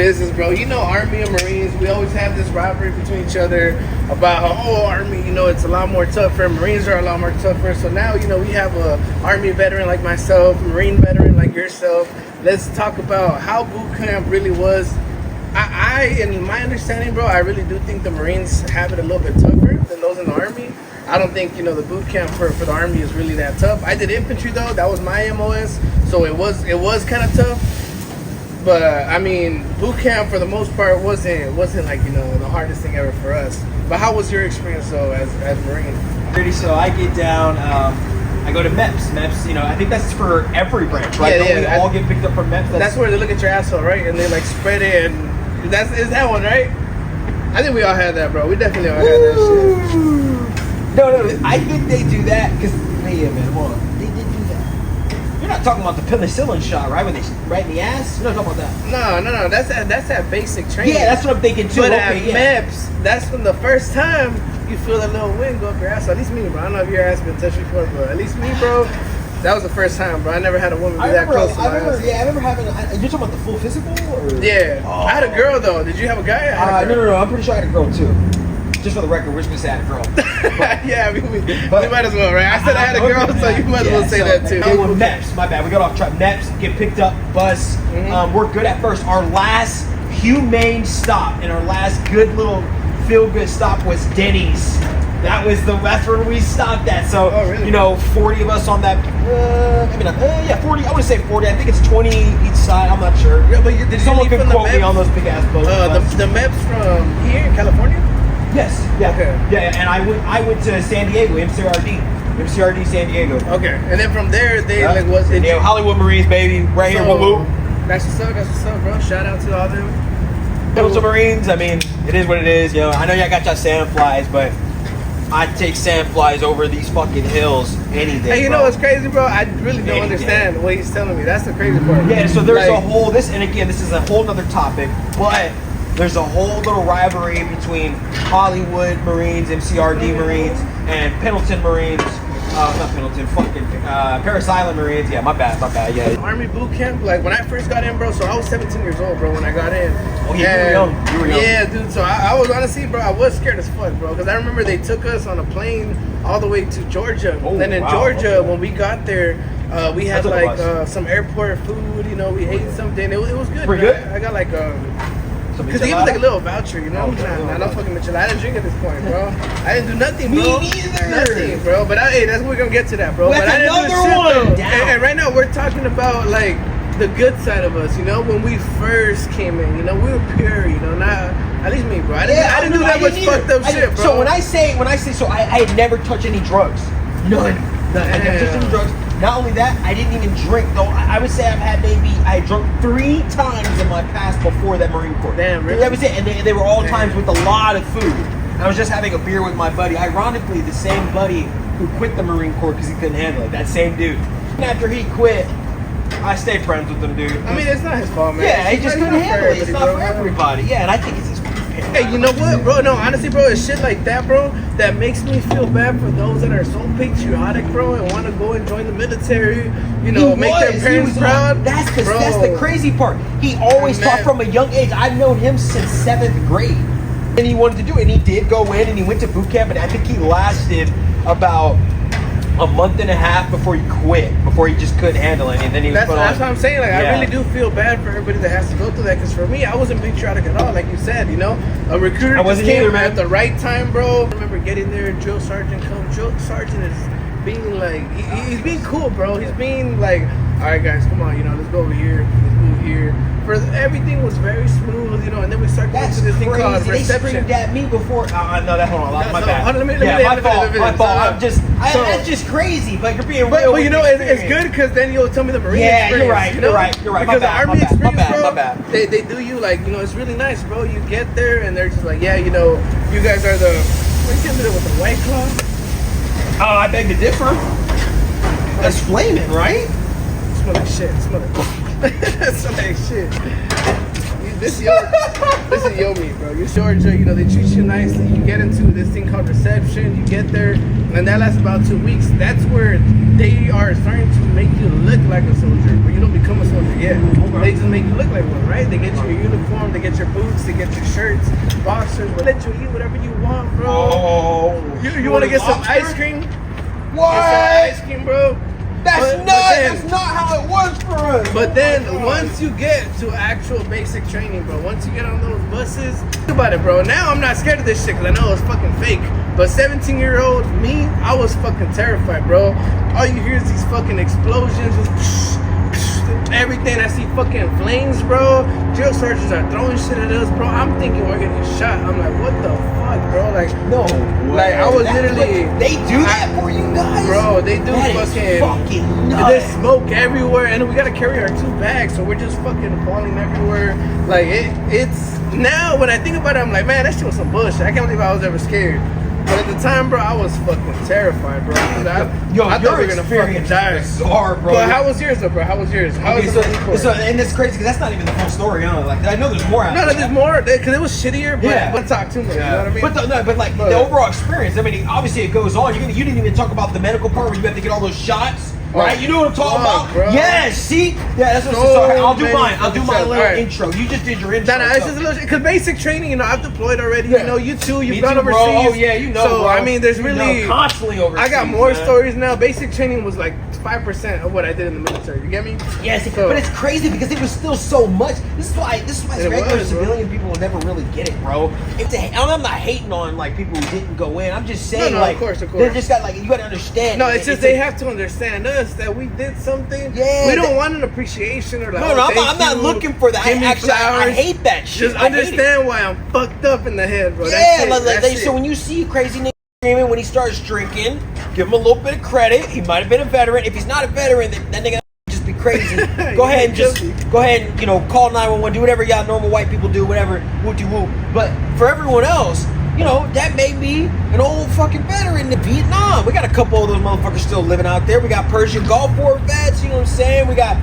business, bro. You know, Army and Marines, we always have this rivalry between each other about how, oh, Army, you know, it's a lot more tougher. Marines are a lot more tougher. So now, you know, we have a Army veteran like myself, Marine veteran like yourself. Let's talk about how boot camp really was. In my understanding, bro, I really do think the Marines have it a little bit tougher than those in the Army. I don't think, you know, the boot camp for the Army is really that tough. I did infantry though, that was my MOS, so it was kind of tough. But I mean, boot camp for the most part wasn't like, you know, the hardest thing ever for us. But how was your experience though as a Marine? So I get down. I go to MEPS. MEPS, you know, I think that's for every branch, right? Yeah, we all get picked up from MEPS. That's where they look at your asshole, right? And they like spread it, and is that one, right? I think we all had that, bro. We definitely all had that shit. No, I think they do that because, hey, man, hold on. They did do that. You're not talking about the penicillin shot, right? When they right in the ass? You're not talking about that. No. That's that basic training. Yeah, that's what I'm thinking too. But at MEPS, that's when the first time you feel a little wind go up your ass. At least me, bro. I don't know if your ass been touched before, but at least me, bro. That was the first time, bro. I never had a woman be that close to my ass. Yeah, I remember having. You're talking about the full physical? Or? Yeah. Oh. I had a girl though. Did you have a guy? No. I'm pretty sure I had a girl too. Just for the record, we're just gonna say I had a girl. But, yeah, I mean, we might as well, right? I said I had a girl, so you might as well say that too. Okay, well, MEPS, my bad. We got off track. MEPS, get picked up, bus. We're good at first. Our last humane stop and our last good little feel-good stop was Denny's. That's where we stopped at. So, really? you know, 40 of us on that. 40. I would say 40. I think it's 20 each side. I'm not sure. Yeah, but did someone could quote me on those big ass boats. The MEPS from here in California? Yes. Yeah. Okay. Yeah, and I went to San Diego, MCRD San Diego. Okay, and then from there they Hollywood Marines, baby, right here. Whoop. That's what's up, bro. Shout out to all them. Hilton Marines. I mean, it is what it is. You know, I know y'all got y'all sandflies, but I'd take sandflies over these fucking hills any day. Hey, you know what's crazy, bro? I really don't understand what he's telling me. That's the crazy part. Yeah, so there's a whole this is a whole nother topic, but there's a whole little rivalry between Hollywood Marines, MCRD Marines, and Pendleton Marines. Not Pendleton, fucking Paris Island Marines. Yeah, my bad, yeah. Army boot camp, like when I first got in, bro, so I was 17 years old, bro, when I got in. Oh, yeah, you were young. Yeah, dude, so I was honestly, bro, I was scared as fuck, bro, because I remember they took us on a plane all the way to Georgia. And in Georgia, when we got there, we had some airport food, you know, we ate something. It was good. Pretty good? I got like because he was like a little voucher, you know? Nah, fucking Michelada. I didn't drink at this point, bro. I didn't do nothing, bro. Me neither. Nothing, bro. But we're gonna get to that, bro. That's but I didn't do another shit, one. though. And right now we're talking about like the good side of us, you know? When we first came in, you know, we were pure, you know, not at least me, bro. I didn't do that much fucked up shit, bro. So when I say so I had never touched any drugs. None. I never touched any drugs. Not only that, I didn't even drink. Though I would say I drunk 3 times in my past before that Marine Corps. Damn, really? That was it, and they were all times with a lot of food. I was just having a beer with my buddy. Ironically, the same buddy who quit the Marine Corps because he couldn't handle it. That same dude. And after he quit, I stayed friends with him, dude. I mean, it's not his fault, man. Yeah, he just couldn't handle it. It's not for everybody. Yeah, and I think it's his. Hey, you know what, bro? No, honestly, bro, it's shit like that, bro, that makes me feel bad for those that are so patriotic, bro, and want to go and join the military, you know, make their parents proud. That's the crazy part. He always taught from a young age. I've known him since 7th grade. And he wanted to do it, and he did go in, and he went to boot camp, and I think he lasted about a month and a half before he quit, before he just couldn't handle it, and then he was That's what I'm saying. Like, I really do feel bad for everybody that has to go through that, because for me, I wasn't patriotic at all. Like you said, you know, a recruiter just came at the right time, bro. I remember getting there, drill sergeant comes. Drill sergeant is being like, he's being cool, bro. He's being like, all right, guys, come on, you know, let's go over here, let's move here. Everything was very smooth, you know, and then we started going to this thing called reception. They screamed at me before. No, hold on, my bad. My fault. That's just crazy. Like, you're being real. But you know, it's good because then you'll tell me the Marine experience. You're right. Because the Army experience, my bad. They do you like, you know, it's really nice, bro. You get there and they're just like, yeah, you know, you guys are the. What you there with the White Claw? Oh, I beg to differ. That's flaming, right? Smell like shit. Smell like shit. this is your meet, bro. You're Georgia, you know, they treat you nicely. You get into this thing called reception. You get there, and that lasts about 2 weeks. That's where they are starting to make you look like a soldier, but you don't become a soldier yet. They just make you look like one, right? They get you your uniform, they get your boots, they get your shirts, boxers, but let you eat whatever you want, bro. Oh, You want to get some ice cream? What? Get some ice cream, bro. That's not how it was for us. But then once you get to actual basic training, bro, once you get on those buses, think about it, bro. Now I'm not scared of this shit because I know it's fucking fake. But 17-year-old me, I was fucking terrified, bro. All you hear is these fucking explosions, just everything. I see fucking flames, bro. Drill sergeants are throwing shit at us, bro. I'm thinking we're getting shot. I'm like, what the fuck, bro? Like, no, like I was literally. They do that for you guys, bro. They do that fucking nuts. There's smoke everywhere, and we gotta carry our 2 bags, so we're just fucking falling everywhere. Like it's now when I think about it, I'm like, man, that shit was some bullshit. I can't believe I was ever scared. But at the time, bro, I was fucking terrified, bro. I thought we were gonna fucking die. Bizarre, bro. But how was yours, though, bro? How was yours? How okay, was and it's crazy because that's not even the full story, huh? Like I know there's more. No, there's more because it was shittier. But yeah, but talk too much. You know what I mean? But like the overall experience. I mean, obviously it goes on. You didn't even talk about the medical part where you have to get all those shots. Right, you know what I'm talking about? Bro. Yes, see? Yeah, that's what I'll do mine. I'll do my little intro. You just did your intro. No, it's just a little because basic training, you know, I've deployed already. Yeah. You know, you too, you've Me gone too, overseas. bro. Oh yeah, you know. So bro. I mean, there's really constantly overseas. I got more stories now. Basic training was like 5% of what I did in the military. You get me? Yes, So, but it's crazy because it was still so much. This is why regular civilian people will never really get it, bro. I'm not hating on like people who didn't go in. I'm just saying, no, like, of course. they just got like you got to understand. No, it's just they have to understand us that we did something. Yeah, we don't want an appreciation or like. No, I'm not looking for that. I hate that shit. Just understand why I'm fucked up in the head, bro. Yeah, so when you see crazy nigga screaming when he starts drinking, give him a little bit of credit. He might have been a veteran. If he's not a veteran, then that nigga just be crazy. Go ahead and you know, call 911, do whatever y'all normal white people do, whatever, whoop-de-whoop. But for everyone else, you know, that may be an old fucking veteran in Vietnam. We got a couple of those motherfuckers still living out there. We got Persian Gulf War vets, you know what I'm saying? We got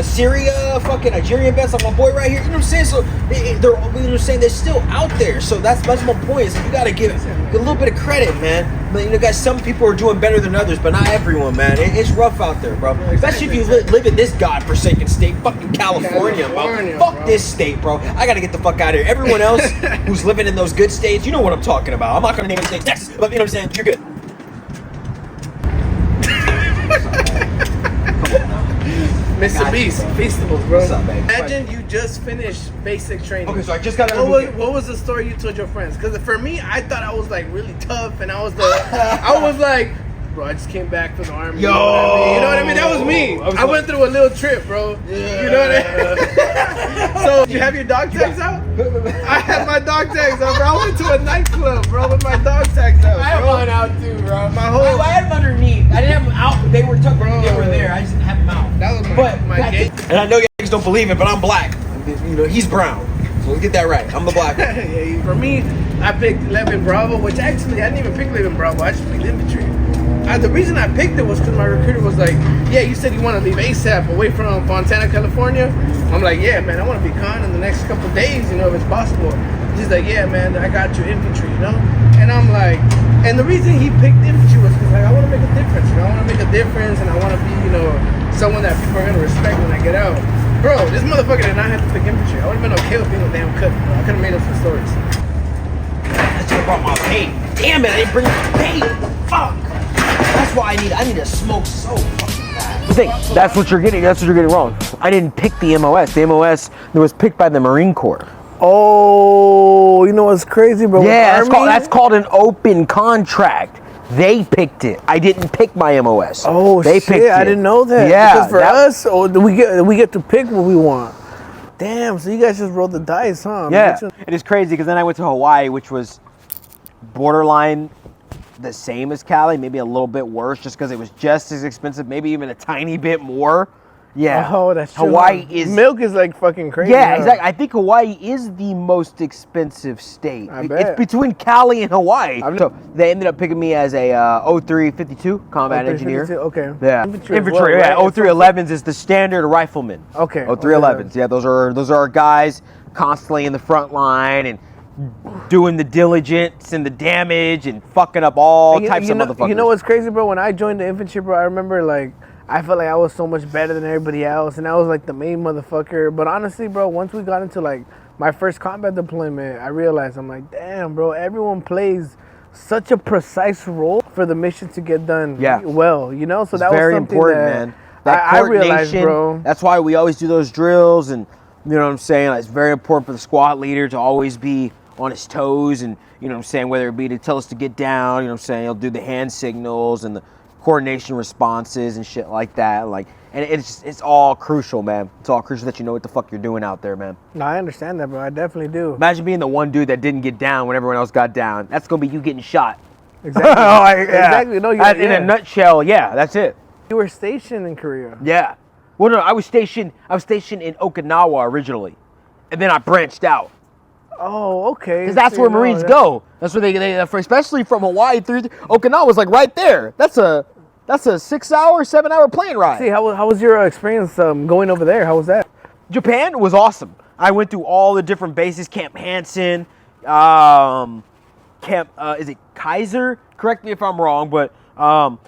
Syria, fucking Nigerian vets, like my boy right here. You know what I'm saying? So they're, you know what I'm saying, they're still out there. So that's my point. Is you gotta give a little bit of credit, man. But, you know, guys, some people are doing better than others, but not everyone, man. It's rough out there, bro. Especially if you live in this godforsaken state, fucking California, bro. Fuck this state, bro. I gotta get the fuck out of here. Everyone else who's living in those good states, you know what I'm talking about. I'm not gonna name a state, Texas, but you know what I'm saying? You're good. Mr. Beast, Feastables, bro. What's up, babe? Imagine you just finished basic training. Okay, so I just got what was the story you told your friends? Because for me, I thought I was like really tough, and I was like, bro, I just came back from the army. Yo, you know what I mean? That was me. I went through a little trip, bro. Yeah. You know what I mean? So, you have your dog tags out? I had my dog tags out, bro. I went to a nightclub, bro, with my dog tags out. I had mine out too, bro. I had them underneath. I didn't have them out, but they were tucked. They were there. I just didn't have them out. That was my gate. And I know you guys don't believe it, but I'm black. You know, he's brown. So let's get that right. I'm the black one. Yeah, for me, I picked 11 Bravo, which actually I didn't even pick 11 Bravo. I just picked infantry. The reason I picked it was because my recruiter was like, yeah, you said you want to leave ASAP away from Fontana, California. I'm like, yeah, man, I want to be con in the next couple days, you know, if it's possible. He's like, yeah, man, I got you infantry, you know? And I'm like, and the reason he picked infantry was because like, I want to make a difference, you know? I want to make a difference, and I want to be, you know, someone that people are going to respect when I get out. Bro, this motherfucker did not have to pick infantry. I would have been okay with being a damn cook, bro. I could have made up some stories. I should have brought my pay. Damn it, I didn't bring my pay. Fuck. That's why I need to smoke so fucking fast. The thing, that's what you're getting wrong. I didn't pick the MOS. The MOS was picked by the Marine Corps. Oh, you know what's crazy, bro? Yeah, that's called an open contract. They picked it. I didn't pick my MOS. Oh, they shit, I didn't know that. Yeah. Because for us, we get to pick what we want. Damn, so you guys just rolled the dice, huh? Yeah. It is crazy because then I went to Hawaii, which was borderline the same as Cali, maybe a little bit worse just because it was just as expensive, maybe even a tiny bit more. Yeah. Oh, that's true. Hawaii is milk is like fucking crazy. Yeah, huh? exactly. I think Hawaii is the most expensive state. I It's bet. between Cali and Hawaii. I've- So they ended up picking me as a 0352 combat engineer. 352, okay. Yeah, Infantry infantry. as well, Yeah, right? 0311s is the standard rifleman. Okay. 0311s. Yeah, those are our guys constantly in the front line and doing the diligence and the damage and fucking up all types of motherfuckers. You know what's crazy, bro? When I joined the infantry, bro, I remember like I felt like I was so much better than everybody else, and I was like the main motherfucker. But honestly, bro, once we got into like my first combat deployment, I realized I'm like, damn, bro, everyone plays such a precise role for the mission to get done well, you know? So It's that was very something important, that man. That I realized, coordination, bro. That's why we always do those drills, and you know what I'm saying? Like, it's very important for the squad leader to always be on his toes, and you know what I'm saying, whether it be to tell us to get down, you know what I'm saying, he'll do the hand signals and the coordination responses and shit like that. Like, and it's all crucial, man. It's all crucial that you know what the fuck you're doing out there, man. No, I understand that, bro. I definitely do. Imagine being the one dude that didn't get down when everyone else got down. That's gonna be you getting shot. Exactly. Like, yeah. Exactly. No, In yeah. a nutshell, yeah, that's it. You were stationed in Korea. Yeah. Well, no, I was stationed in Okinawa originally, and then I branched out. Oh, okay. Because that's So, where you know, Marines go. That's where they especially from Hawaii through Okinawa was like right there. That's a 6-hour, 7-hour plane ride. See, how was your experience going over there? How was that? Japan was awesome. I went through all the different bases, Camp Hansen, is it Kaiser? Correct me if I'm wrong, but all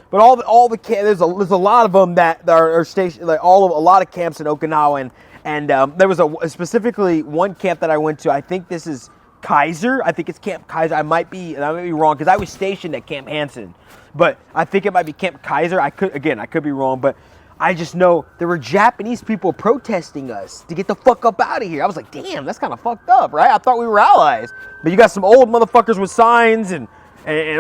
the there's a lot of them that are stationed, like a lot of camps in Okinawa, and there was specifically one camp that I went to. I think this is Kaiser. I think it's Camp Kaiser. I might be wrong because I was stationed at Camp Hansen, but I think it might be Camp Kaiser. I could be wrong, but I just know there were Japanese people protesting us to get the fuck up out of here. I was like, damn, that's kind of fucked up, right? I thought we were allies, but you got some old motherfuckers with signs and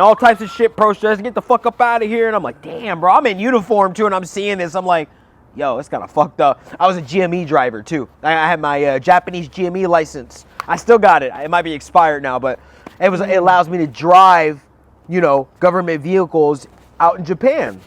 all types of shit protesting, get the fuck up out of here. And I'm like, damn, bro, I'm in uniform too, and I'm seeing this. I'm like, yo, it's kind of fucked up. I was a GME driver too. I had my Japanese GME license. I still got it. It might be expired now, but it allows me to drive, government vehicles out in Japan.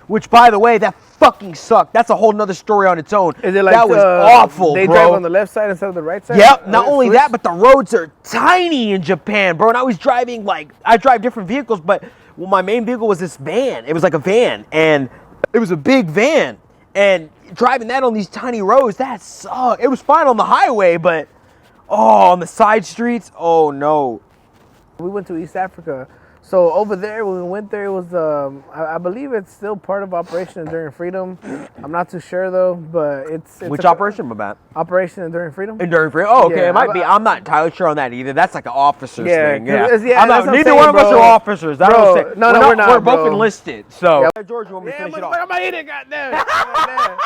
Which, by the way, that fucking sucked. That's a whole nother story on its own. Is it like that was awful, they bro. drive on the left side instead of the right side? Yep. Not only that, but the roads are tiny in Japan, bro. And I was driving I drive different vehicles, but my main vehicle was this van. It was like a van, and it was a big van. And driving that on these tiny roads, that sucked. It was fine on the highway, but on the side streets, oh no. We went to East Africa. So over there, when we went there, it was, I believe it's still part of Operation Enduring Freedom. I'm not too sure though, but it's Which operation was that? Operation Enduring Freedom. Enduring Freedom. Oh, okay. Yeah, it might be. I'm not entirely sure on that either. That's like an officer's thing. 'cause Yeah. that's what I'm Neither saying, one of us bro. are officers. I Bro, don't say. no, we're not, We're both bro. enlisted. So, Yeah. George, you want me to Yeah, finish it motherfucker, off? I'm gonna eat it, goddamn. Goddamn.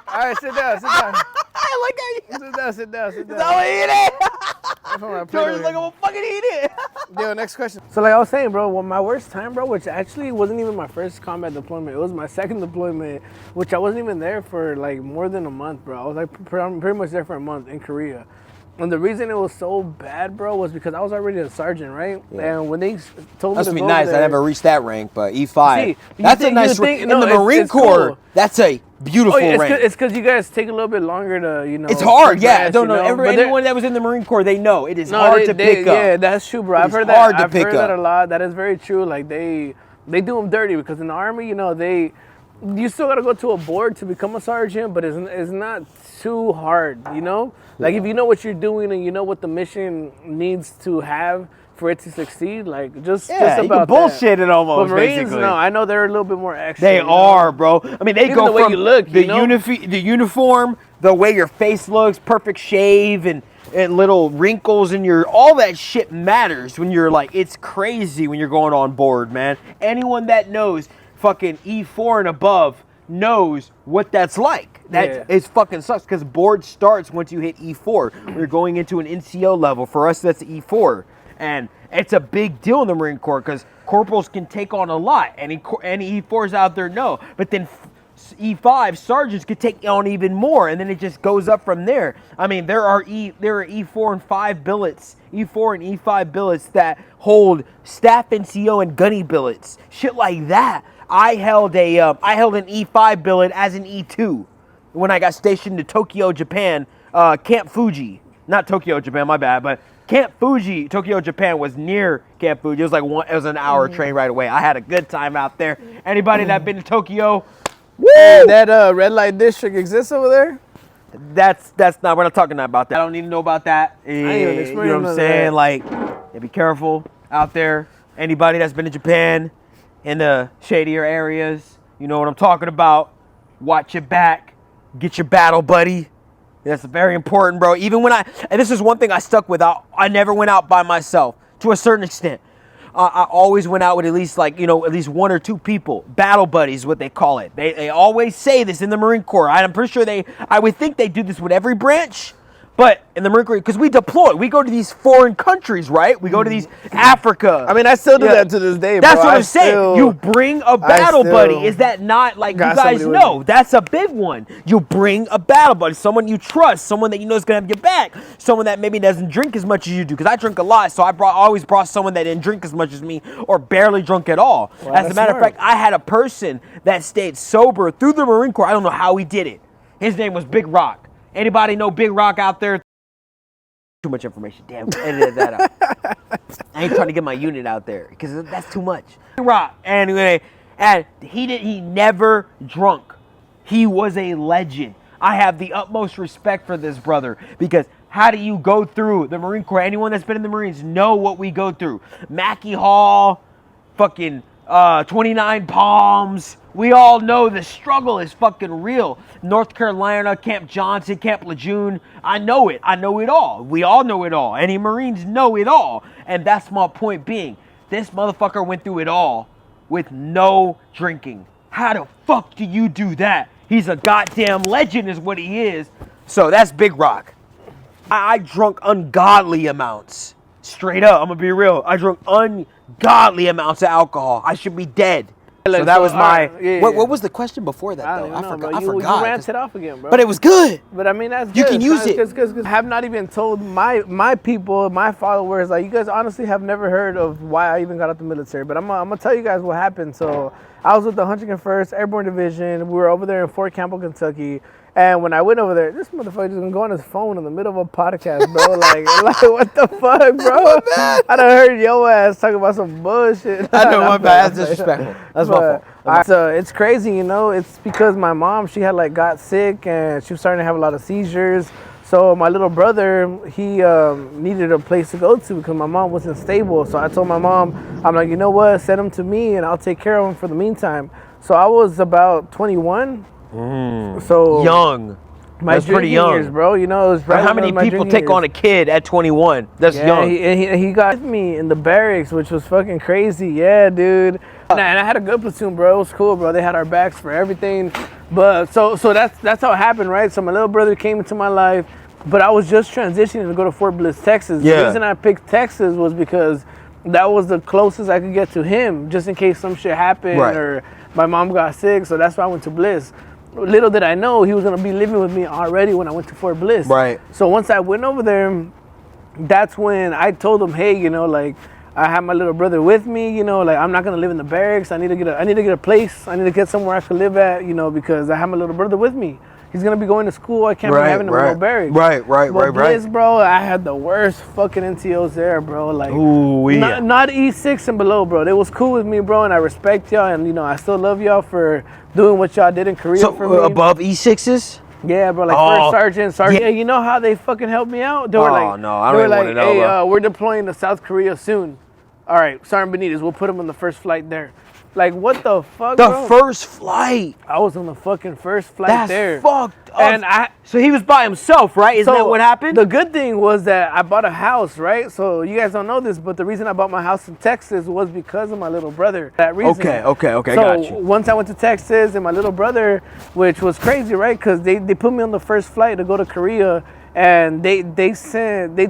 All right, sit down. I like how you. Sit down. Don't eat it. That's what my plate George is is. like, I'm gonna fucking eat it. Yo, next question. So like I was saying, bro, my worst time, bro, which actually wasn't even my first combat deployment. It was my second deployment, which I wasn't even there for like more than a month, bro. I was like pretty much there for a month in Korea. And the reason it was so bad, bro, was because I was already a sergeant, right? Yeah. And when they told me That's to be go nice. there, I never reached that rank, but E5. See, That's a nice rank. In the Marine Corps, cool. that's a beautiful rank. It's because you guys take a little bit longer to, It's hard, yeah. progress, Don't know. But they're- Anyone that was in the Marine Corps, they know it is hard to pick up. Yeah, that's true, bro. It I've is heard that. hard to I've pick heard that up. a lot. That is very true. Like they do them dirty because in the Army, you still gotta go to a board to become a sergeant, but it's not too hard, Like if you know what you're doing and you know what the mission needs to have for it to succeed, like just you about can that. bullshit it almost. But Marines, basically. no, I know they're a little bit more extra. They are, bro. I mean, they Even go the way from you look, the you know? uniform, the way your face looks, perfect shave, and little wrinkles in all that shit matters when you're like, it's crazy when you're going on board, man. Anyone that knows fucking E4 and above knows what that's like. It fucking sucks because board starts once you hit E4. We're going into an NCO level. For us, that's E4. And it's a big deal in the Marine Corps because corporals can take on a lot. And E4s out there know. But then E5 sergeants could take on even more. And then it just goes up from there. I mean, there are E4 and 5 billets. E4 and E5 billets that hold staff NCO and gunny billets. Shit like that. I held an E5 billet as an E2. when I got stationed to Tokyo, Japan. Camp Fuji, not Tokyo, Japan. My bad, but Camp Fuji, Tokyo, Japan was near Camp Fuji. It was like it was an hour train right away. I had a good time out there. Anybody that been to Tokyo, woo! That red light district exists over there? That's not. We're not talking about that. I don't need to know about that. even You experienced know what I'm none of saying? that. Like, yeah, be careful out there. Anybody that's been to Japan in the shadier areas, you know what I'm talking about. Watch your back. Get your battle buddy. That's very important, bro. Even when and this is one thing I stuck with. I never went out by myself to a certain extent. I always went out with at least at least one or two people. Battle buddies, what they call it. They always say this in the Marine Corps. I'm pretty sure I would think they do this with every branch. But in the Marine Corps, because we deploy, we go to these foreign countries, right? We go to these Africa. I mean, I still do that to this day, bro. That's what I'm saying. You bring a battle buddy. Is that not like you got guys somebody with know? me. That's a big one. You bring a battle buddy, someone you trust, someone that you know is gonna have your back, someone that maybe doesn't drink as much as you do. Because I drink a lot, so I always brought someone that didn't drink as much as me or barely drunk at all. Well, as a that's matter of smart. fact, I had a person that stayed sober through the Marine Corps. I don't know how he did it. His name was Big Rock. Anybody know Big Rock out there? Too much information. Damn, edited that out. I ain't trying to get my unit out there because that's too much. Rock. Anyway, and he never drunk. He was a legend. I have the utmost respect for this brother because how do you go through the Marine Corps? Anyone that's been in the Marines know what we go through. Mackey Hall, fucking 29 Palms. We all know the struggle is fucking real. North Carolina, Camp Johnson, Camp Lejeune. I know it. I know it all. We all know it all. Any Marines know it all. And that's my point being. This motherfucker went through it all with no drinking. How the fuck do you do that? He's a goddamn legend is what he is. So that's Big Rock. I drunk ungodly amounts. Straight up, I'm gonna be real. I drunk ungodly amounts of alcohol. I should be dead. So that was my. What was the question before that though? I forgot. You ranted off again, bro. But it was good. But I mean, that's You good. can use it. Because I have not even told my people, my followers, like, you guys honestly have never heard of why I even got out the military. But I'm gonna tell you guys what happened. So I was with the 101st Airborne Division. We were over there in Fort Campbell, Kentucky. And when I went over there, this motherfucker just gonna go on his phone in the middle of a podcast, bro. like what the fuck, bro? I done heard your ass talking about some bullshit. I know, my bad. That's disrespectful. That's my fault. So it's crazy, you know. It's because my mom, she had got sick and she was starting to have a lot of seizures. So my little brother, he needed a place to go to because my mom wasn't stable. So I told my mom, I'm like, you know what? Send him to me and I'll take care of him for the meantime. So I was about 21. So young. My That's pretty drinking young. years, bro. You know, it was right How when many my people drinking take years. on a kid at 21? That's young. He got with me in the barracks, which was fucking crazy. Yeah, dude. And I had a good platoon, bro. It was cool, bro. They had our backs for everything. But so that's how it happened, right? So my little brother came into my life, but I was just transitioning to go to Fort Bliss, Texas. Yeah. The reason I picked Texas was because that was the closest I could get to him, just in case some shit happened or my mom got sick. So that's why I went to Bliss. Little did I know he was gonna be living with me already when I went to Fort Bliss. Right. So once I went over there, that's when I told him, hey, you know, like, I have my little brother with me, you know, like, I'm not gonna live in the barracks. I need to get a place. I need to get somewhere I can live at, you know, because I have my little brother with me. He's gonna be going to school. I can't be having him in no barracks. But Bliss, bro, I had the worst fucking NTOs there, bro. Like, not E6 and below, bro. They was cool with me, bro, and I respect y'all, and you know, I still love y'all for doing what y'all did in Korea for me. Above E6s? Yeah, bro, like first sergeant. Yeah, you know how they fucking helped me out? They were like, no, I don't even want to know. Hey, we're deploying to South Korea soon. All right, Sergeant Benitez, we'll put him on the first flight there. Like, what the fuck, bro? The first flight. I was on the fucking first flight there. That's fucked up. And so he was by himself, right? Isn't that what happened? The good thing was that I bought a house, right? So you guys don't know this, but the reason I bought my house in Texas was because of my little brother. That reason. Okay, So got you. once I went to Texas and my little brother, which was crazy, right? Because they put me on the first flight to go to Korea. And they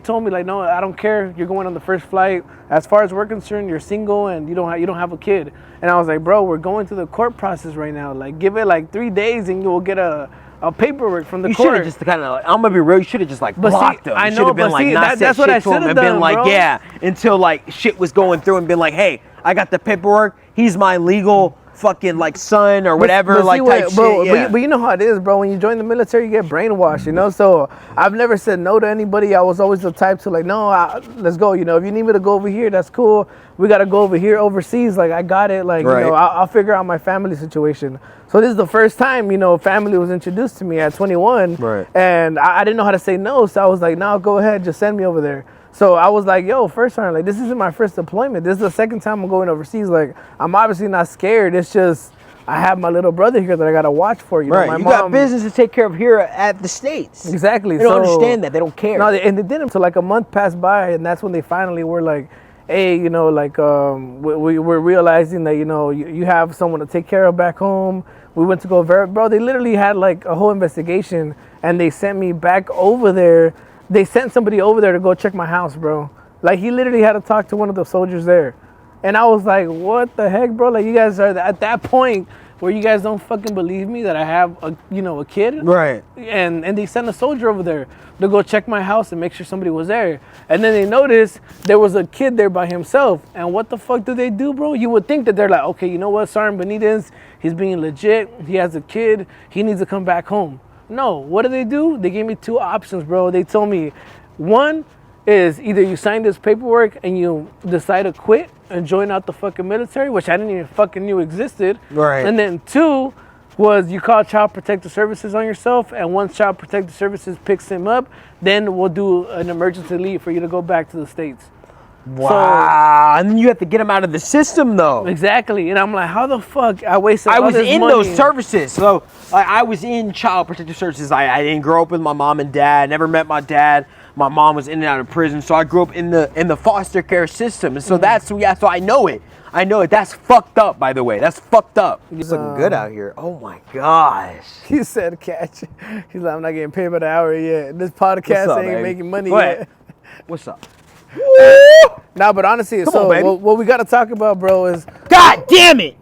told me, like, no, I don't care. You're going on the first flight. As far as we're concerned, you're single and you don't have a kid. And I was like, bro, we're going through the court process right now. Like, give it like 3 days and you'll get a paperwork from the You court. should have just kind of, I'm gonna be real. You should have just like blocked him. I You know, should have been but like see, not that's said what I shit to him should've and been done, like, bro. yeah, until like shit was going through and been like, hey, I got the paperwork. He's my legal fucking like son or But- whatever but like see type what- shit. bro, Yeah. but you know how it is, bro. When you join the military, you get brainwashed, you know. So I've never said no to anybody. I was always the type to like, no, let's go. You know, if you need me to go over here, that's cool. We gotta go over here overseas. Like I got it. Like Right. you know, I'll figure out my family situation. So this is the first time, you know, family was introduced to me at 21, Right. and I didn't know how to say no. So I was like, no, go ahead, just send me over there. So I was like, yo, first time, like this isn't my first deployment. This is the second time I'm going overseas. Like I'm obviously not scared. It's just I have my little brother here that I gotta watch for. You know, Right, my you mom, got business to take care of here at the States. Exactly. They don't So- understand that. They don't care. No, and they didn't. So like a month passed by, and that's when they finally were like, hey, you know, like we're realizing that, you know, you have someone to take care of back home. We went to go bro. They literally had like a whole investigation, and they sent me back over there. They sent somebody over there to go check my house, bro. Like he literally had to talk to one of the soldiers there, and I was like, what the heck, bro? Like you guys are at that point where you guys don't fucking believe me that I have a kid. Right. And they sent a soldier over there to go check my house and make sure somebody was there. And then they noticed there was a kid there by himself. And what the fuck do they do, bro? You would think that they're like, okay, you know what, Sergeant Benitez, he's being legit. He has a kid. He needs to come back home. No, what do? They gave me two options, bro. They told me, one is either you sign this paperwork and you decide to quit and join out the fucking military, which I didn't even fucking knew existed. Right. And then two was you call Child Protective Services on yourself, and once Child Protective Services picks him up, then we'll do an emergency leave for you to go back to the States. Wow. And then you have to get them out of the system, though. Exactly. And I'm like, how the fuck I wasted I all was this in money. those services. So I was in Child Protective Services. I didn't grow up with my mom and dad. Never met my dad. My mom was in and out of prison, so I grew up in the foster care system, and so so I know it. I know it. That's fucked up, by the way. That's fucked up. It's looking good out here. Oh my gosh. He said, catch. He's like, I'm not getting paid by the hour yet. This podcast What's up, ain't baby? making money What? yet. What's up? Nah, but honestly, Come so on, baby. what we got to talk about, bro, is God damn it!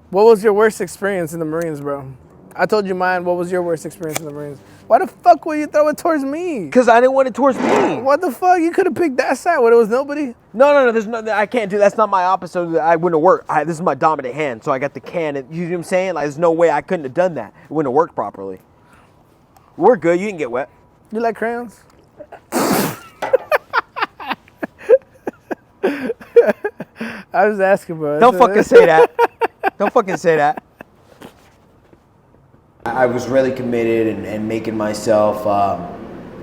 what was your worst experience in the Marines, bro? I told you mine. What was your worst experience in the Marines? Why the fuck would you throw it towards me? Because I didn't want it towards me. What the fuck? You could have picked that side when it was nobody. No. There's no. I can't do. That's not my opposite. I wouldn't have worked. This is my dominant hand, so I got the can. You know what I'm saying? Like, there's no way I couldn't have done that. It wouldn't have worked properly. We're good. You didn't get wet. You like crayons? I was asking, bro. Don't fucking say that. Don't fucking say that. I was really committed and making myself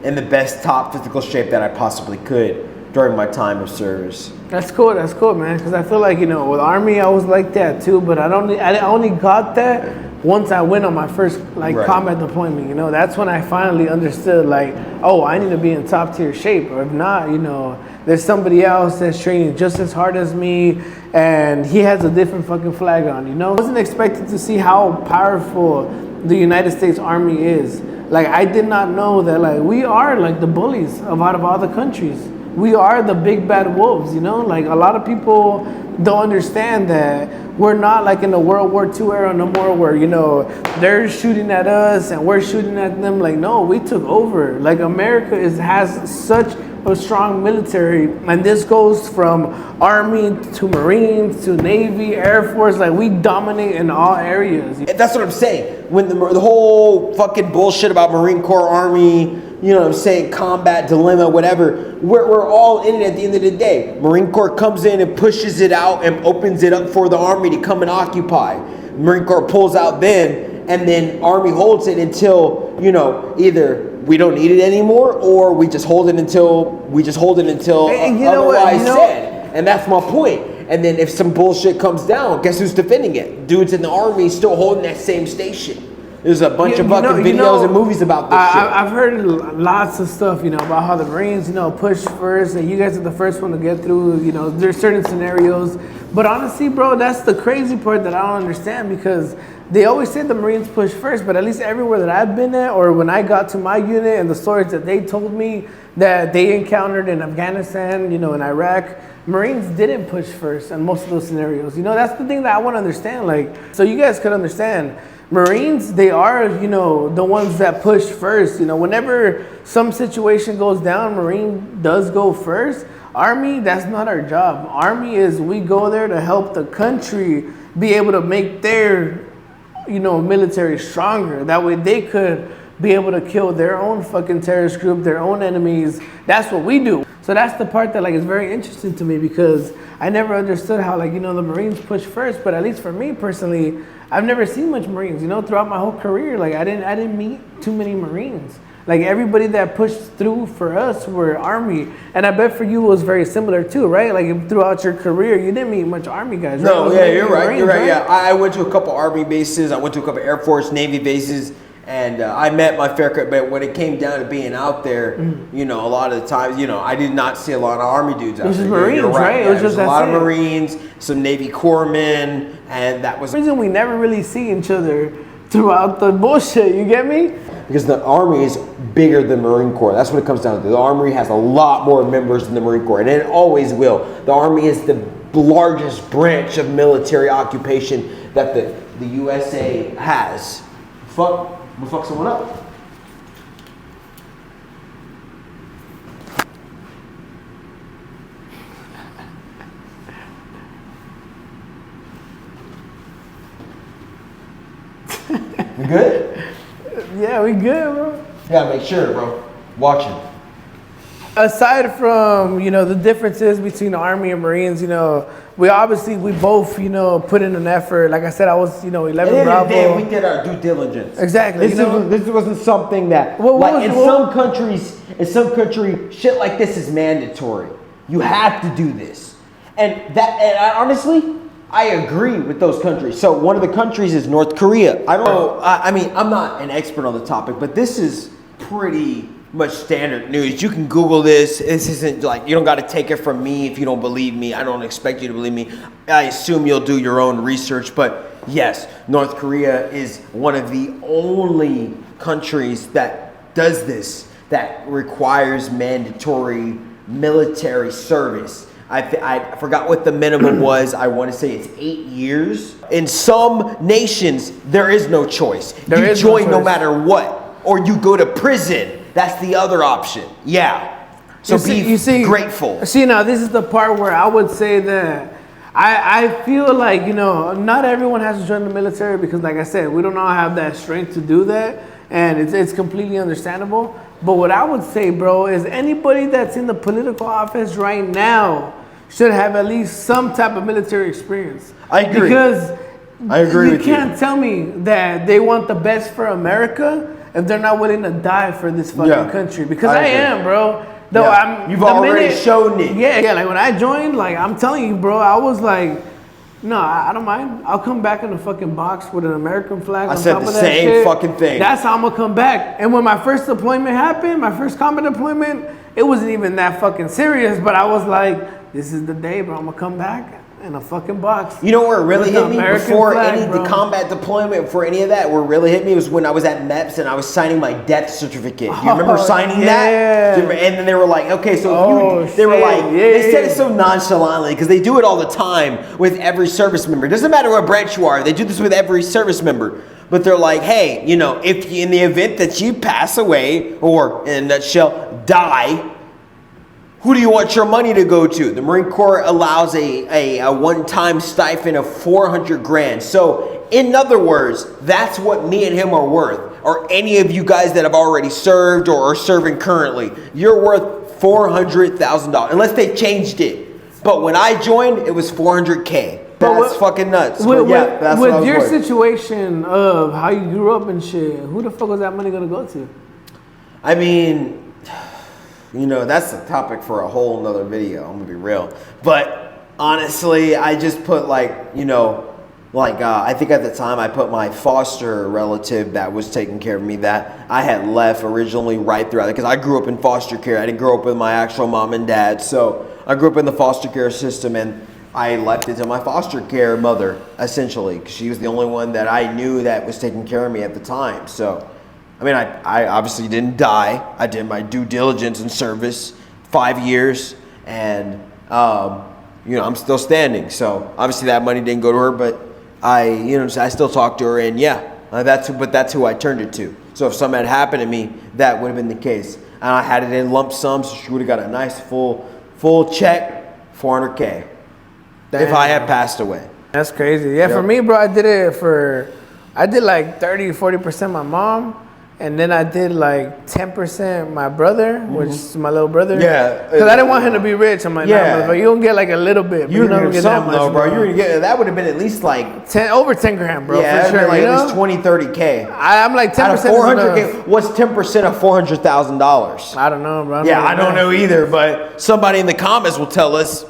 in the best top physical shape that I possibly could during my time of service. That's cool, man. Because I feel like, you know, with Army, I was like that too. But I only got that once I went on my first Right. combat deployment. You know, that's when I finally understood, like, oh, I need to be in top tier shape. Or if not, you know, there's somebody else that's training just as hard as me, and he has a different fucking flag on. You know, I wasn't expected to see how powerful the United States Army is. Like, I did not know that, like, we are like the bullies out of all the countries. We are the big bad wolves, you know? Like, a lot of people don't understand that we're not like in the World War II era no more where, you know, they're shooting at us and we're shooting at them. Like, no, we took over. Like, America has such a strong military, and this goes from Army to Marines to Navy, Air Force. Like, we dominate in all areas. And that's what I'm saying. When the whole fucking bullshit about Marine Corps, Army, you know what I'm saying, combat dilemma, whatever, we're all in it at the end of the day. Marine Corps comes in and pushes it out and opens it up for the Army to come and occupy. Marine Corps pulls out then, and then Army holds it until, you know, either we don't need it anymore, or we just hold it until And you know what, otherwise you know- said. And that's my point. And then if some bullshit comes down, guess who's defending it? Dudes in the Army still holding that same station. There's a bunch of fucking videos and movies about this shit. I've heard lots of stuff, you know, about how the Marines, you know, push first, and you guys are the first one to get through. You know, there's certain scenarios, but honestly, bro, that's the crazy part that I don't understand, because they always say the Marines push first, but at least everywhere that I've been at, or when I got to my unit and the stories that they told me that they encountered in Afghanistan, you know, in Iraq, Marines didn't push first in most of those scenarios. You know, that's the thing that I want to understand. Like, so you guys could understand, Marines, they are, you know, the ones that push first. You know, whenever some situation goes down, Marine does go first. Army, that's not our job. Army is, we go there to help the country be able to make their, military stronger. That way they could be able to kill their own fucking terrorist group, their own enemies. That's what we do. So that's the part that like is very interesting to me, because I never understood how the Marines push first. But at least for me personally, I've never seen much Marines. Throughout my whole career, like I didn't meet too many Marines. Like everybody that pushed through for us were Army, and I bet for you it was very similar too, right? Like throughout your career, you didn't meet much Army guys. Right? No, yeah, you're right. You're right. Yeah, I went to a couple Army bases. I went to a couple Air Force, Navy bases. And I met my fair cut, but when it came down to being out there, a lot of the times, I did not see a lot of Army dudes out there. It was just Marines, right? Yeah, it was just a lot of Marines, some Navy corpsmen, and that was the reason we never really see each other throughout the bullshit. You get me? Because the Army is bigger than Marine Corps. That's what it comes down to. The Army has a lot more members than the Marine Corps, and it always will. The Army is the largest branch of military occupation that the USA has. We'll fuck someone up. We good? Yeah, we good, bro. You gotta make sure, bro. Watching. Aside from, the differences between the Army and Marines, we both, put in an effort. Like I said, I was, 11 Bravo. Day, we did our due diligence. Exactly. This wasn't something that, some countries, shit like this is mandatory. You have to do this. And honestly, I agree with those countries. So one of the countries is North Korea. I don't know. I'm not an expert on the topic, but this is pretty much standard news. You can Google this. This isn't like, you don't got to take it from me if you don't believe me. I don't expect you to believe me. I assume you'll do your own research. But yes, North Korea is one of the only countries that does this, that requires mandatory military service. I forgot what the minimum was. I want to say it's 8 years. In some nations, there is no choice. You join no matter what, or you go to prison. That's the other option. Yeah. So be grateful. See, now this is the part where I would say that I feel like, not everyone has to join the military, because like I said, we don't all have that strength to do that. And it's completely understandable. But what I would say, bro, is anybody that's in the political office right now should have at least some type of military experience. I agree. Because I agree with you. You can't tell me that they want the best for America if they're not willing to die for this fucking country. Because I am, bro. Though you've already shown it. Yeah. Like when I joined, like I'm telling you, bro, I was like, no, I don't mind. I'll come back in a fucking box with an American flag on top of that shit. I said the same fucking thing. That's how I'm gonna come back. And when my first deployment happened, my first combat deployment, it wasn't even that fucking serious. But I was like, this is the day, bro. I'm gonna come back in a fucking box. You know where it really hit me before the combat deployment, before any of that? Where it really hit me was when I was at MEPS and I was signing my death certificate. Do you remember signing that? And then they were like, okay, so they said it so nonchalantly because they do it all the time with every service member. It doesn't matter what branch you are. They do this with every service member. But they're like, hey, if in the event that you pass away, or in a nutshell, die, who do you want your money to go to? The Marine Corps allows a one-time stipend of $400,000. So, in other words, that's what me and him are worth. Or any of you guys that have already served or are serving currently. You're worth $400,000, unless they changed it. But when I joined, it was $400K. That's fucking nuts. With your situation of how you grew up and shit, who the fuck was that money gonna go to? I mean, that's a topic for a whole nother video. I'm gonna be real. But honestly, I just put I think at the time I put my foster relative that was taking care of me, that I had left originally right throughout it, because I grew up in foster care. I didn't grow up with my actual mom and dad. So I grew up in the foster care system, and I left it to my foster care mother, essentially, because she was the only one that I knew that was taking care of me at the time. So I mean, I obviously didn't die. I did my due diligence and service, 5 years, and I'm still standing. So obviously that money didn't go to her, but I still talk to her, and that's who I turned it to. So if something had happened to me, that would have been the case. And I had it in lump sum, so she would have got a nice full check, $400K, if I had passed away. That's crazy. Yeah, for Yep. me, bro, I did like 30, 40% my mom. And then I did like 10% my brother, which is my little brother. Yeah. Because I didn't want him to be rich. I'm like, Yeah. nah, but you don't get like a little bit. But You're not gonna get something though, bro. bro. You're gonna get that would have been at least like Over 10 grand, bro. yeah, for sure. like You at know? least 20, 30K. I'm like 10% Out of is enough. 400K, what's 10% of $400,000? I don't know, bro. Yeah, I don't know either, but somebody in the comments will tell us.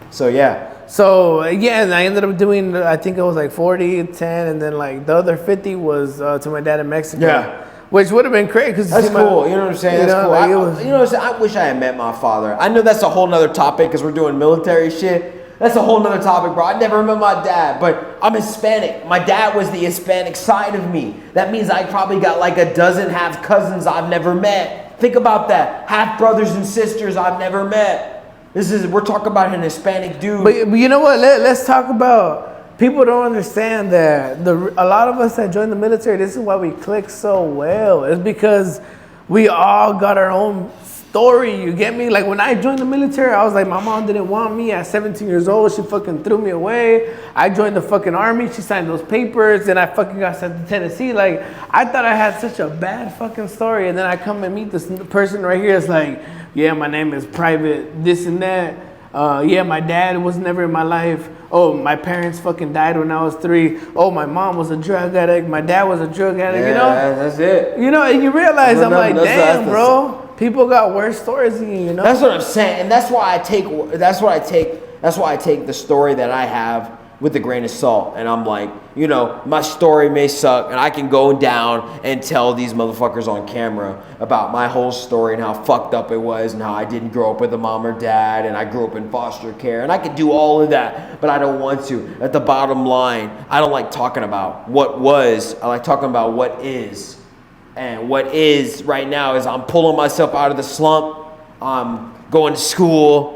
So yeah. So yeah, and I ended up doing, I think it was like 40, 10, and then like the other 50 was to my dad in Mexico. Yeah. Which would have been great because That's cool. You know what I'm saying? That's cool. Like You know what I'm saying? I wish I had met my father. I know that's a whole nother topic because we're doing military shit. That's a whole nother topic, bro. I never met my dad, but I'm Hispanic. My dad was the Hispanic side of me. That means I probably got like a dozen half cousins I've never met. Think about that. Half brothers and sisters I've never met. We're talking about an Hispanic dude. But you know what? Let's talk about. People don't understand that a lot of us that join the military, this is why we click so well. It's because we all got our own story. You get me? Like when I joined the military, I was like, my mom didn't want me at 17 years old. She fucking threw me away. I joined the fucking army. She signed those papers. And I fucking got sent to Tennessee. Like I thought I had such a bad fucking story. And then I come and meet this person right here. It's like, yeah, my name is Private this and that. Yeah, my dad was never in my life. Oh, my parents fucking died when I was 3. Oh, my mom was a drug addict. My dad was a drug addict. yeah, You know, that's it. you know, and you realize I'm like, damn, that's bro. People got worse stories than you. You know. That's what I'm saying, and that's why I take the story that I have with a grain of salt, and I'm like, you know, my story may suck, and I can go down and tell these motherfuckers on camera about my whole story and how fucked up it was, and how I didn't grow up with a mom or dad, and I grew up in foster care, and I could do all of that, but I don't want to. At the bottom line, I don't like talking about what was. I like talking about what is. And what is right now is I'm pulling myself out of the slump. I'm going to school,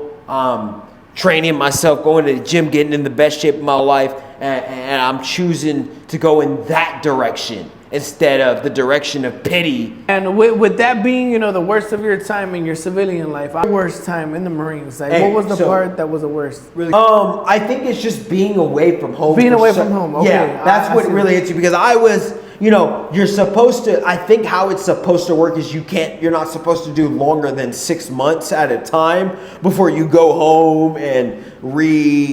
training myself, going to the gym, getting in the best shape of my life. And I'm choosing to go in that direction instead of the direction of pity. And with that being, you know, the worst of your time in your civilian life, our worst time in the Marines. Like, Hey, what was the so- part that was the worst? Really? I think it's just being away from home. Being away from home, okay. Yeah, that's I what see. really hits you, because I was, you know, you're supposed to, I think how it's supposed to work is you're not supposed to do longer than 6 months at a time before you go home and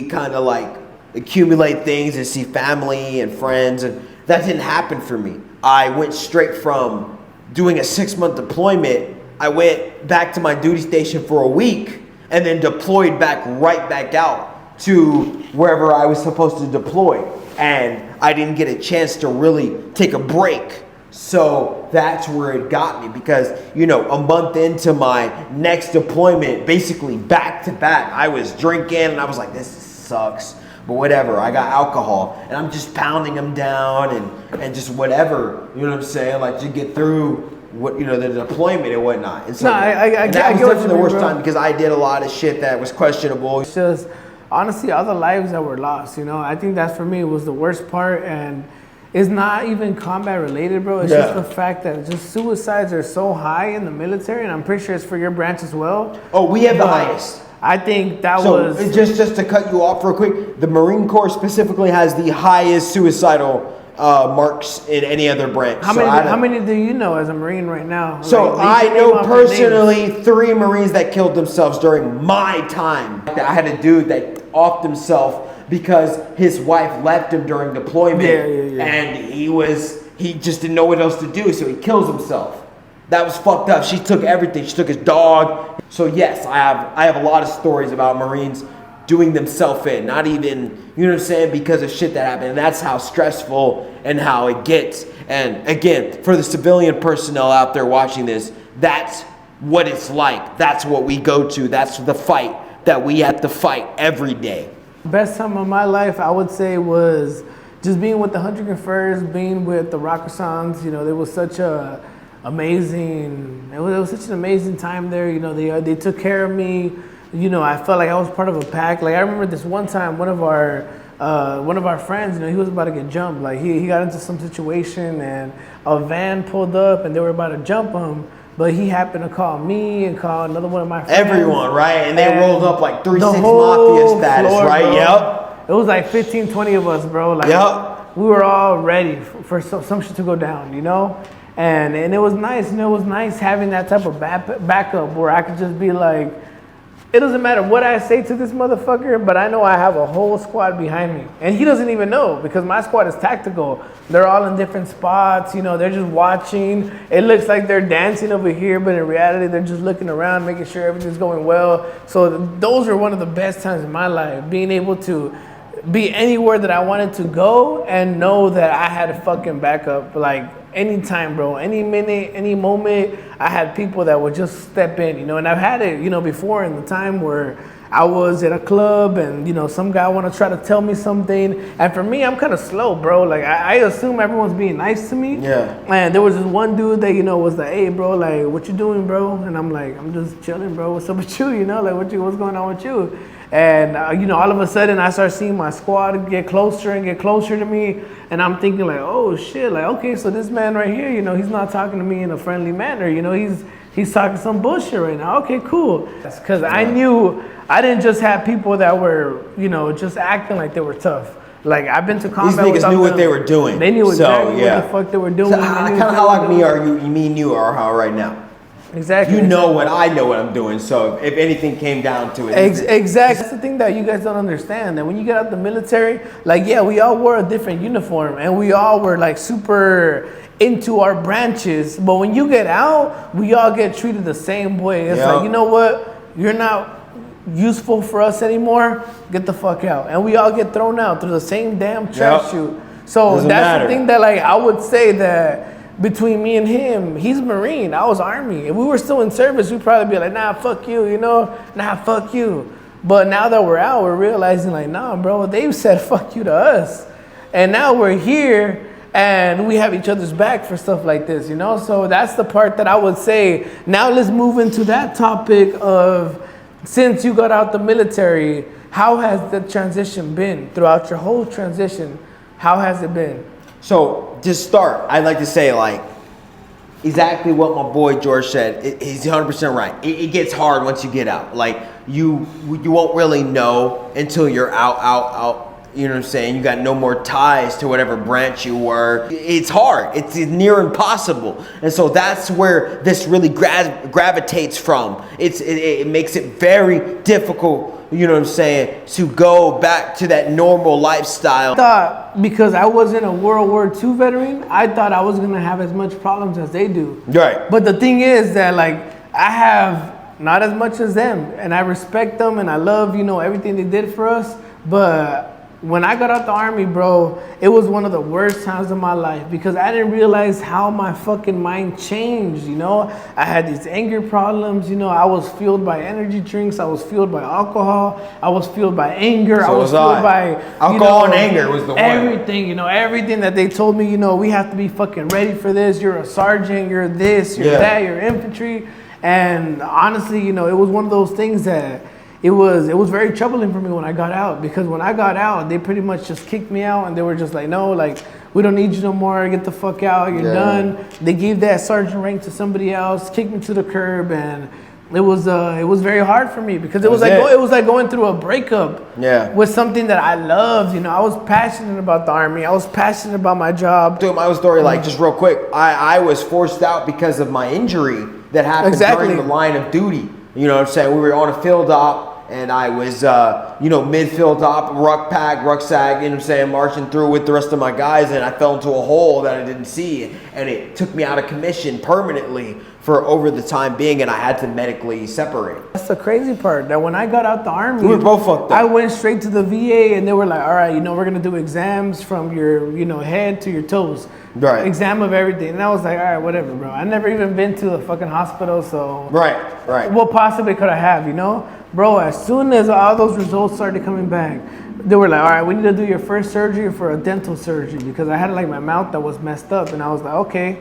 kind of like accumulate things and see family and friends, and that didn't happen for me. I went straight from doing a 6-month deployment. I went back to my duty station for a week and then deployed right back out to wherever I was supposed to deploy. And I didn't get a chance to really take a break. So that's where it got me, because, you know, a month into my next deployment, basically back to back, I was drinking and I was like, this sucks. But whatever, I got alcohol and I'm just pounding them down and just whatever, you know what I'm saying? Like to get through what, you know, the deployment and whatnot. And so No, I that get was what you definitely the mean, worst bro. time, because I did a lot of shit that was questionable. It's just, honestly, all the lives that were lost, you know, I think that's for me was the worst part. And it's not even combat related, bro. It's just the fact that just suicides are so high in the military, and I'm pretty sure it's for your branch as well. Oh, we have the But highest. I think that So was just to cut you off real quick, the Marine Corps specifically has the highest suicidal marks in any other branch. how many do you know as a Marine right now? So Like, I name know off their names. personally 3 Marines that killed themselves during my time. I had a dude that offed himself because his wife left him during deployment, Yeah. and he just didn't know what else to do, so he kills himself. That was fucked up. She took everything. She took his dog. So yes, I have a lot of stories about Marines doing themselves in, not even, you know what I'm saying, because of shit that happened. And that's how stressful and how it gets. And again, for the civilian personnel out there watching this, that's what it's like. That's what we go to. That's the fight that we have to fight every day. Best time of my life, I would say, was just being with the 101st, being with the Rockersons. You know, there was such a amazing. It was such an amazing time there. You know, they took care of me. You know, I felt like I was part of a pack. Like I remember this one time, one of our friends, you know, he was about to get jumped. Like he got into some situation and a van pulled up and they were about to jump him. But he happened to call me and call another one of my friends. Everyone, right? And they rolled up like 3-6 the whole Mafia status, floor, right? bro. Yep. it was like 15, 20 of us, bro. Like, Yep. we were all ready for some shit to go down, you know? And it was nice, you know, it was nice having that type of backup where I could just be like, it doesn't matter what I say to this motherfucker, but I know I have a whole squad behind me. And he doesn't even know because my squad is tactical. They're all in different spots, you know, they're just watching. It looks like they're dancing over here, but in reality, they're just looking around, making sure everything's going well. So those are one of the best times in my life, being able to be anywhere that I wanted to go and know that I had a fucking backup. Like, anytime, bro, any minute, any moment, I had people that would just step in, you know. And I've had it, you know, before in the time where I was at a club and, you know, some guy want to try to tell me something. And for me, I'm kind of slow, bro. Like, I assume everyone's being nice to me. Yeah. And there was this one dude that, you know, was like, hey, bro, like, what you doing, bro? And I'm like, I'm just chilling, bro. What's up with you? You know, like, what's going on with you? And, you know, all of a sudden I start seeing my squad get closer and get closer to me. And I'm thinking like, oh shit, like, okay, so this man right here, you know, he's not talking to me in a friendly manner. You know, he's talking some bullshit right now. Okay, cool. That's because I knew I didn't just have people that were, you know, just acting like they were tough. Like, I've been to combat. These niggas knew what they were doing. They knew exactly what the fuck they were doing. So, kind of how like me are you, me and you are how right now. Exactly. You know what I know what I'm doing. So if anything came down to it, exactly. That's the thing that you guys don't understand. That when you get out the military, like, yeah, we all wore a different uniform and we all were like super into our branches. But when you get out, we all get treated the same way. It's like, you know what? You're not useful for us anymore. Get the fuck out. And we all get thrown out through the same damn trash chute. So that's the thing that, like, I would say that between me and him, he's Marine, I was Army. If we were still in service, we'd probably be like, nah, fuck you, you know? Nah, fuck you. But now that we're out, we're realizing like, nah, bro, they've said fuck you to us. And now we're here and we have each other's back for stuff like this, you know? So that's the part that I would say. Now let's move into that topic of, since you got out the military, how has the transition been throughout your whole transition? How has it been? So to start, I'd like to say like exactly what my boy George said. He's 100% right. It gets hard once you get out. Like you won't really know until you're out. You know what I'm saying? You got no more ties to whatever branch you were. It's hard. It's near impossible. And so that's where this really gravitates from. It makes it very difficult, you know what I'm saying, to go back to that normal lifestyle. I thought because I wasn't a World War II veteran, I thought I was gonna have as much problems as they do. Right. But the thing is that, like, I have not as much as them, and I respect them, and I love, you know, everything they did for us. But when I got out the Army, bro, it was one of the worst times of my life because I didn't realize how my fucking mind changed, you know? I had these anger problems, you know? I was fueled by energy drinks. I was fueled by alcohol. I was fueled by anger. So I was fueled by, alcohol and anger was the one. Everything, you know, everything that they told me, you know, we have to be fucking ready for this. You're a sergeant, you're this, you're that, you're infantry. And honestly, you know, it was one of those things that it was very troubling for me when I got out, because when I got out, they pretty much just kicked me out and they were just like, no, like, we don't need you no more, get the fuck out, you're done. They gave that sergeant rank to somebody else, kicked me to the curb, and it was very hard for me because it was like going through a breakup with something that I loved. You know, I was passionate about the Army. I was passionate about my job. Dude, my story, like, just real quick, I was forced out because of my injury that happened during the line of duty. You know what I'm saying? We were on a field op, and I was, you know, mid-field op, rucksack, you know what I'm saying, marching through with the rest of my guys, and I fell into a hole that I didn't see, and it took me out of commission permanently for over the time being, and I had to medically separate. That's the crazy part, that when I got out the Army, we were both fucked up. I went straight to the VA, and they were like, all right, you know, we're going to do exams from your, you know, head to your toes. Right. Exam of everything. And I was like, all right, whatever, bro. I never even been to a fucking hospital, so. Right. What possibly could I have, you know? Bro, as soon as all those results started coming back, they were like, all right, we need to do your first surgery for a dental surgery, because I had like my mouth that was messed up, and I was like, okay.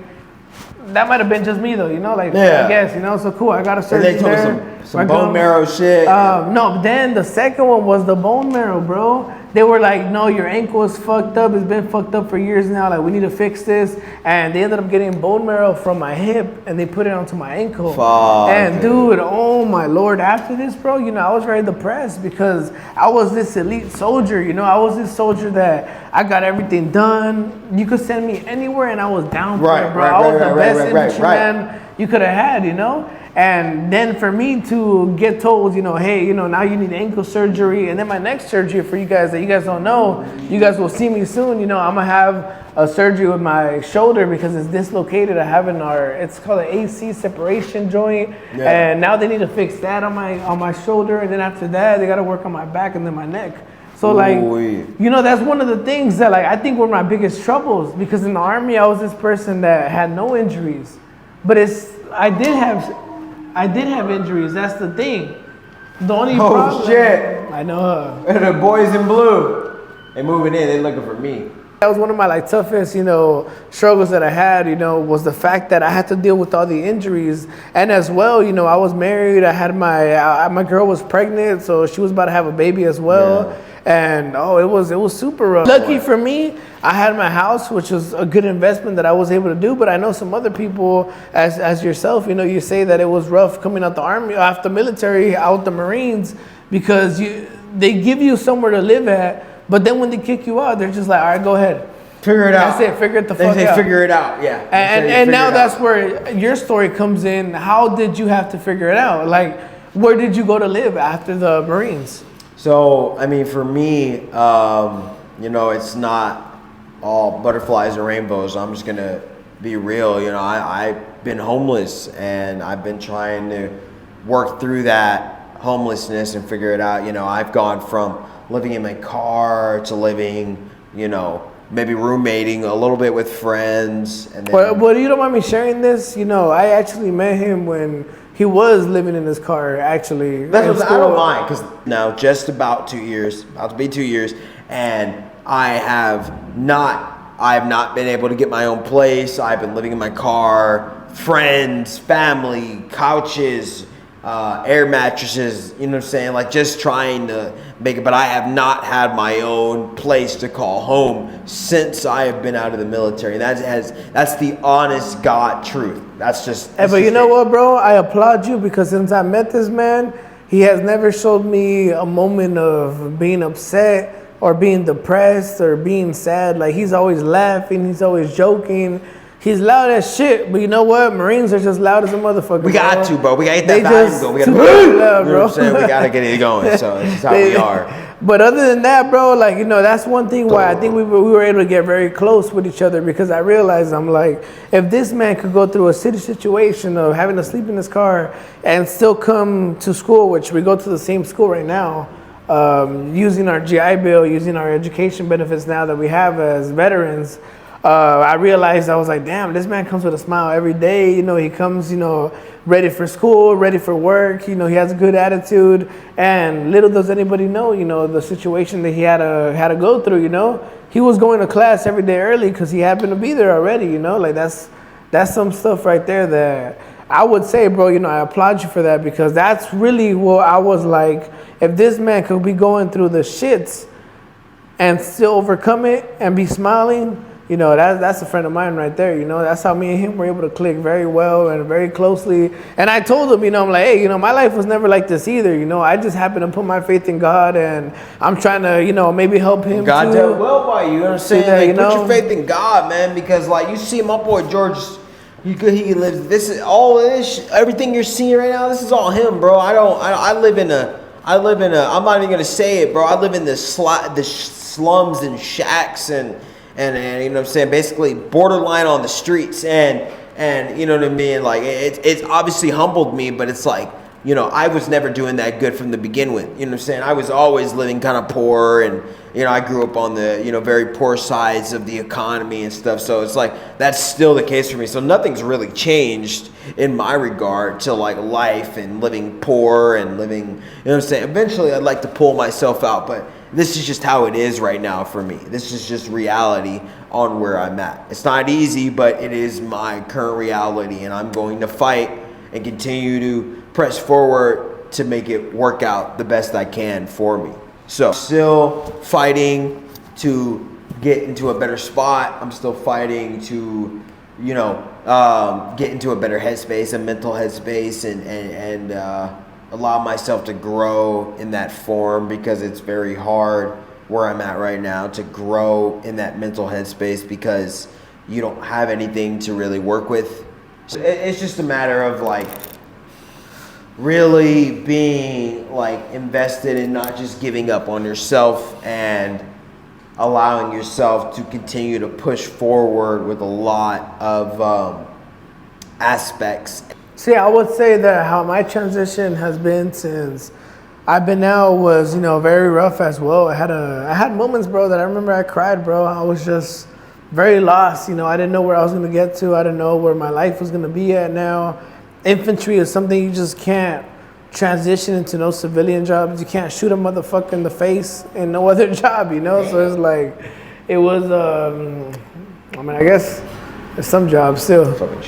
That might have been just me though, you know, like, I guess, you know, so cool, I got a surgery and they told there. some bone marrow shit. No, then the second one was the bone marrow, bro. they were like, no, your ankle is fucked up. It's been fucked up for years now. Like, we need to fix this. And they ended up getting bone marrow from my hip, and they put it onto my ankle. Fuck. And dude, oh my Lord, after this, bro, you know, I was very depressed because I was this elite soldier, you know. I was this soldier that I got everything done. You could send me anywhere, and I was down for it, bro. I was the best infantryman you could have had, you know. And then for me to get told, you know, hey, you know, now you need ankle surgery. And then my next surgery for you guys that you guys don't know, you guys will see me soon. You know, I'm going to have a surgery with my shoulder because it's dislocated. I have it's called an AC separation joint. Yeah. And now they need to fix that on my shoulder. And then after that, they got to work on my back and then my neck. So like, you know, that's one of the things that like I think were my biggest troubles, because in the Army, I was this person that had no injuries. But I did have injuries. That's the thing. The only problem. Shit! I know. The boys in blue. They moving in. They looking for me. That was one of my like toughest, you know, struggles that I had. You know, was the fact that I had to deal with all the injuries, and as well, you know, I was married. I had my girl was pregnant, so she was about to have a baby as well. Yeah. And it was super rough. Lucky for me, I had my house, which was a good investment that I was able to do. But I know some other people, as yourself, you know, you say that it was rough coming out the Army, after military, out the Marines, because they give you somewhere to live at, but then when they kick you out, they're just like, all right, go ahead. Figure it out. That's it. Figure it the fuck out. They say figure it out, yeah. And now that's where your story comes in. How did you have to figure it out? Like, where did you go to live after the Marines? So, I mean, for me, you know, it's not all butterflies and rainbows. I'm just going to be real. You know, I've been homeless, and I've been trying to work through that homelessness and figure it out. You know, I've gone from living in my car to living, you know, maybe roommating a little bit with friends. And then, but you don't mind me sharing this? You know, I actually met him when he was living in his car, actually. That's what I don't mind, because now just about to be 2 years, and I have not been able to get my own place. I've been living in my car, friends, family, couches, air mattresses, you know what I'm saying? Like, just trying to make it, but I have not had my own place to call home since I have been out of the military. That's the honest God truth. That's just. But you know what, bro? I applaud you, because since I met this man, he has never showed me a moment of being upset or being depressed or being sad. Like, he's always laughing, he's always joking. He's loud as shit, but you know what? Marines are just loud as a motherfucker. We got to, bro. We got to get that volume going. We got to, you know what I'm saying? We got to get it going. So this is how we are. But other than that, bro, like, you know, that's one thing why I think we were able to get very close with each other, because I realized, I'm like, if this man could go through a city situation of having to sleep in his car and still come to school, which we go to the same school right now, using our GI Bill, using our education benefits now that we have as veterans, I realized, I was like, damn, this man comes with a smile every day. You know, he comes, you know, ready for school, ready for work. You know, he has a good attitude. And little does anybody know, you know, the situation that he had to go through, you know. He was going to class every day early because he happened to be there already, you know. Like, that's some stuff right there that I would say, bro, you know, I applaud you for that, because that's really what I was like, if this man could be going through the shits and still overcome it and be smiling, you know, that's a friend of mine right there, you know. That's how me and him were able to click very well and very closely. And I told him, you know, I'm like, hey, you know, my life was never like this either, you know. I just happened to put my faith in God, and I'm trying to, you know, maybe help him God too. did well by you, you know what I'm saying? That, like, you know? put your faith in God, man, because, like, you see my boy George, he lives, this is all of this, everything you're seeing right now, this is all him, bro. I live in a, I'm not even going to say it, bro. I live in the slums and shacks and you know what I'm saying, basically borderline on the streets, and you know what I mean, like, it's obviously humbled me, but it's like, you know, I was never doing that good from the begin with, you know what I'm saying. I was always living kind of poor, and you know, I grew up on the, you know, very poor sides of the economy and stuff, so it's like, that's still the case for me. So nothing's really changed in my regard to, like, life and living poor and living, you know what I'm saying. Eventually I'd like to pull myself out, but this is just how it is right now for me. This is just reality on where I'm at. It's not easy, but it is my current reality, and I'm going to fight and continue to press forward to make it work out the best I can for me. So still fighting to get into a better spot. I'm still fighting to, you know, get into a better headspace, a mental headspace, and allow myself to grow in that form, because it's very hard where I'm at right now to grow in that mental headspace because you don't have anything to really work with. So it's just a matter of like really being like invested in not just giving up on yourself and allowing yourself to continue to push forward with a lot of aspects. See, I would say that how my transition has been since I've been out was, you know, very rough as well. I had moments, bro, that I remember I cried, bro. I was just very lost. You know, I didn't know where I was gonna get to. I didn't know where my life was gonna be at now. Infantry is something you just can't transition into no civilian jobs. You can't shoot a motherfucker in the face in no other job, you know? So it's like, it was, I mean, I guess there's some jobs still.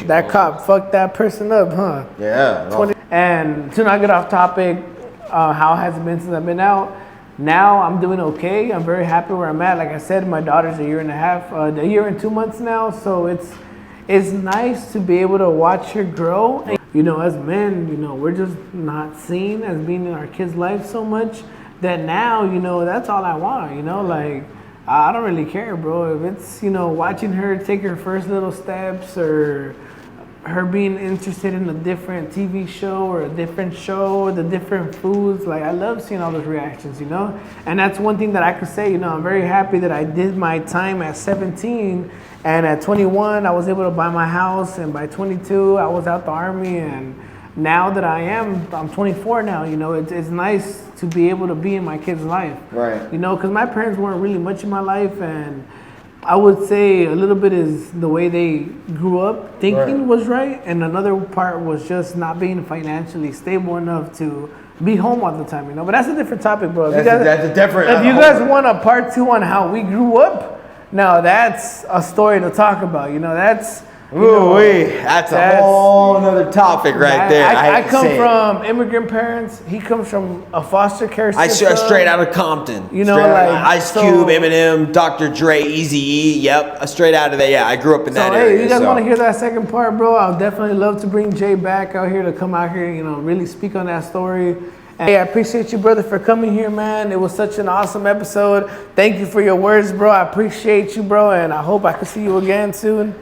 That cop fucked that person up, huh? Yeah. No. And to not get off topic, how has it been since I've been out? Now I'm doing okay. I'm very happy where I'm at. Like I said, my daughter's a year and a half, a year and 2 months now. So it's nice to be able to watch her grow. And, you know, as men, you know, we're just not seen as being in our kids' life so much that now, you know, that's all I want, you know, like, I don't really care, bro. If it's, you know, watching her take her first little steps or her being interested in a different TV show or a different show or the different foods, like, I love seeing all those reactions, you know? And that's one thing that I could say, you know, I'm very happy that I did my time at 17, and at 21, I was able to buy my house, and by 22, I was out the Army, and now that I'm 24 now, you know, it's nice to be able to be in my kid's life. Right. You know, because my parents weren't really much in my life, and I would say a little bit is the way they grew up thinking was right, and another part was just not being financially stable enough to be home all the time, you know. But that's a different topic, bro. That's a different. If you guys want a part 2 on how we grew up, now that's a story to talk about, you know. That's that's a whole nother topic right there. I come from immigrant parents. He comes from a foster care system. Straight out of Compton. You know, straight like Ice Cube, Eminem, Dr. Dre, Eazy-E. Yep, straight out of there. Yeah, I grew up in that area. Hey, you guys want to hear that second part, bro? I'll definitely love to bring Jay back out here to come out here, you know, really speak on that story. And hey, I appreciate you, brother, for coming here, man. It was such an awesome episode. Thank you for your words, bro. I appreciate you, bro, and I hope I can see you again soon.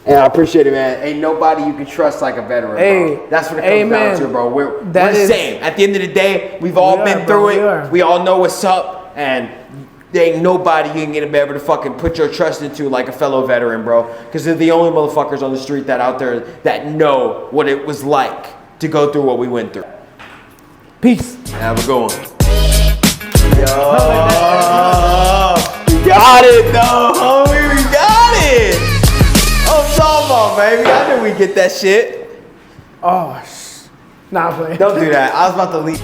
Yeah, I appreciate it, man. Ain't nobody you can trust like a veteran, bro. That's what it comes down to, bro. We're the same. At the end of the day, we've all been through it. We all know what's up, and there ain't nobody you can get able to fucking put your trust into like a fellow veteran, bro. Because they're the only motherfuckers on the street that out there that know what it was like to go through what we went through. Peace. Have a good one. Yo, we got it, though, homie. We got it. I'm talking about, baby. I knew we'd get that shit. Oh, nah, play. Don't do that. I was about to leave.